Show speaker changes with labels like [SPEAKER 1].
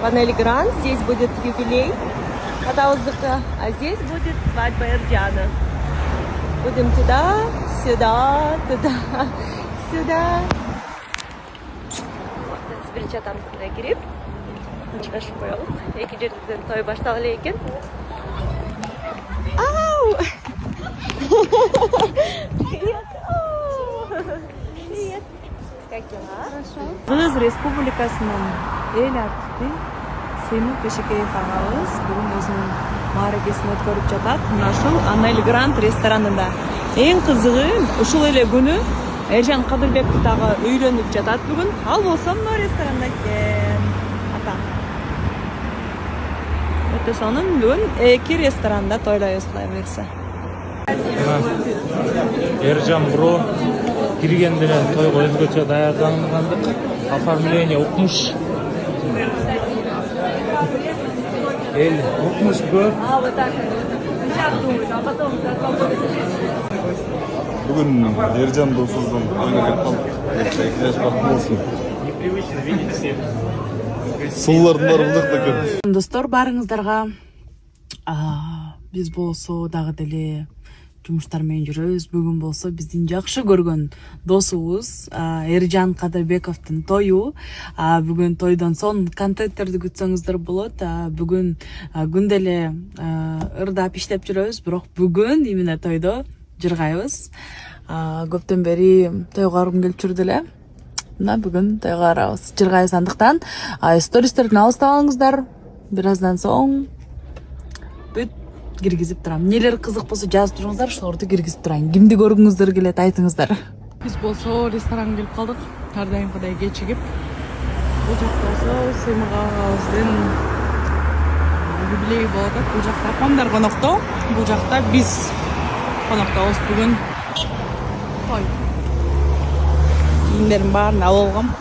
[SPEAKER 1] в Анель Гранд. Здесь будет юбилей Атауздыка, а здесь будет свадьба Эрджана. Будем туда, сюда, туда, сюда. Бірінші атамдықына керіп, шығашып қойылып. Екі жерден той баштағылы екен. Ау! Привет! Привет! Как дела? Хорошо. Қырғыз Республикасының ел артисти Сыймык Ишекеев ағабыз бүгін өзінің мааракесин өткөрүп жатат. Мына ушул Анель Гранд ресторанында. Эң кызыгы ушул эле күнү Эржан Кадырбеков дагы үйлөнүп жатат бүгүн. Ал болсо мына ресторанда экен. Ата. Өтө сонун бүгүн эки ресторанда тойлойбуз Кудай буйрса.
[SPEAKER 2] Эржан бро киргенде эле тойго өзгөчө даярдангандык. Оформление укмуш. Эл укмуш көп.
[SPEAKER 1] А вот так. Сейчас думаю, а потом
[SPEAKER 3] Бүгін Ержан досыздың тойына келіп қалдық. Экляж бақыт болсын.
[SPEAKER 2] Непривычно видеть всех.
[SPEAKER 3] Сұлулардың бары бұл жақта екен.
[SPEAKER 4] Достор, барыңыздарга биз болсо дагы деле жумуштар менен жүрөбүз. Бүгүн болсо биздин жакшы көргөн досубуз Эржан Кадырбековдун тою. Бүгүн тойдон соң контенттерди күтсөңүздөр болот. Бүгүн күндө эле ырдап иштеп жүрөбүз, бирок бүгүн именно тойдо жыргайбыз. Көптөн бери тойго баргым келип жүрдү эле. Мына бүгүн тойго барабыз, жыргайбыз. Андыктан стористердин алыстабаңыздар. Бир аздан соң бүт киргизип турам. Нелер кызык болсо жазып туруңуздар, ошолорду киргизип турайын. Кимди көргүңүздөр келет, айтыңыздар. Биз болсо ресторанга келип калдык. Ар дайымкыдай кечигип. Бул жакта болсо Сыймык агабыздын юбилейи болуп атат. Бул жакта апамдар конокто, бул жакта биз коноктобуз бүгүн. Той. Кийимдердин баарын алып алгам.